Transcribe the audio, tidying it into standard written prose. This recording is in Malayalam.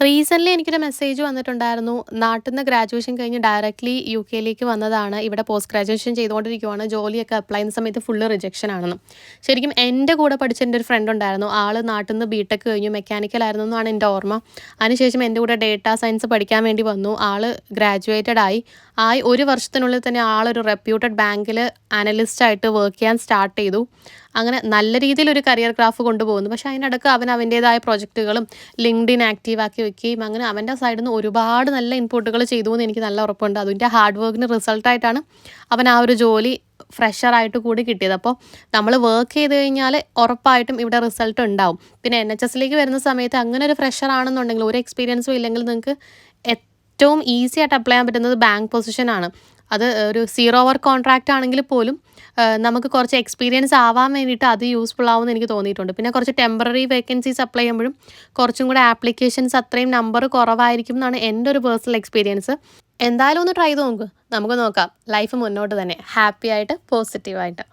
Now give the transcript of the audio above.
റീസെൻ്റ്ലി എനിക്കൊരു മെസ്സേജ് വന്നിട്ടുണ്ടായിരുന്നു. നാട്ടിൽ നിന്ന് ഗ്രാജുവേഷൻ കഴിഞ്ഞ് ഡയറക്റ്റ്ലി യുകെയിലേക്ക് വന്നതാണ്. ഇവിടെ പോസ്റ്റ് ഗ്രാജുവേഷൻ ചെയ്തുകൊണ്ടിരിക്കുവാണ്. ജോലിയൊക്കെ അപ്ലൈ ചെയ്യുന്ന സമയത്ത് ഫുള്ള് റിജക്ഷൻ ആണെന്ന്. ശരിക്കും എൻ്റെ കൂടെ പഠിച്ച എൻ്റെ ഒരു ഫ്രണ്ട് ഉണ്ടായിരുന്നു. ആൾ നാട്ടിൽ നിന്ന് ബിടെക് കഴിഞ്ഞു, മെക്കാനിക്കൽ ആയിരുന്നു എന്നാണ് എൻ്റെ ഓർമ്മ. അതിനുശേഷം എൻ്റെ കൂടെ ഡേറ്റാ സയൻസ് പഠിക്കാൻ വേണ്ടി വന്നു. ആൾ ഗ്രാജുവേറ്റഡ് ആയി. ഒരു വർഷത്തിനുള്ളിൽ തന്നെ ആളൊരു റെപ്യൂട്ടഡ് ബാങ്കിൽ അനലിസ്റ്റായിട്ട് വർക്ക് ചെയ്യാൻ സ്റ്റാർട്ട് ചെയ്തു. അങ്ങനെ നല്ല രീതിയിലൊരു കരിയർ ഗ്രാഫ് കൊണ്ടുപോകുന്നു. പക്ഷേ അതിനിടയ്ക്ക് അവൻ അവൻ്റേതായ പ്രൊജക്റ്റുകളും ലിങ്ക്ഡിൻ ആക്റ്റീവാക്കി വെക്കുകയും അങ്ങനെ അവൻ്റെ സൈഡിൽ നിന്ന് ഒരുപാട് നല്ല ഇൻപുട്ടുകൾ ചെയ്തു എന്ന് എനിക്ക് നല്ല ഉറപ്പുണ്ട്. അതിൻ്റെ ഹാർഡ് വർക്കിന് റിസൾട്ടായിട്ടാണ് അവൻ ആ ഒരു ജോലി ഫ്രഷറായിട്ട് കൂടി കിട്ടിയത്. അപ്പോൾ നമ്മൾ വർക്ക് ചെയ്ത് കഴിഞ്ഞാൽ ഉറപ്പായിട്ടും ഇവിടെ റിസൾട്ട് ഉണ്ടാവും. പിന്നെ NHSലേക്ക് വരുന്ന സമയത്ത് അങ്ങനെ ഒരു ഫ്രഷർ ആണെന്നുണ്ടെങ്കിൽ ഒരു എക്സ്പീരിയൻസും ഇല്ലെങ്കിൽ നിങ്ങൾക്ക് ഏറ്റവും ഈസി ആയിട്ട് അപ്ലൈ ചെയ്യാൻ പറ്റുന്നത് ബാങ്ക് പൊസിഷനാണ്. അത് ഒരു 0 അവർ കോൺട്രാക്റ്റ് ആണെങ്കിൽ പോലും നമുക്ക് കുറച്ച് എക്സ്പീരിയൻസ് ആവാൻ വേണ്ടിയിട്ട് അത് യൂസ്ഫുൾ ആവുമെന്ന് എനിക്ക് തോന്നിയിട്ടുണ്ട്. പിന്നെ കുറച്ച് ടെമ്പററി വേക്കൻസീസ് അപ്ലൈ ചെയ്യുമ്പോഴും കുറച്ചും കൂടെ ആപ്ലിക്കേഷൻസ് അത്രയും നമ്പർ കുറവായിരിക്കും എന്നാണ് എൻ്റെ ഒരു പേഴ്സണൽ എക്സ്പീരിയൻസ്. എന്തായാലും ഒന്ന് ട്രൈ ചെയ്ത് നോക്ക്. നമുക്ക് നോക്കാം. ലൈഫ് മുന്നോട്ട് തന്നെ ഹാപ്പി ആയിട്ട് പോസിറ്റീവായിട്ട്.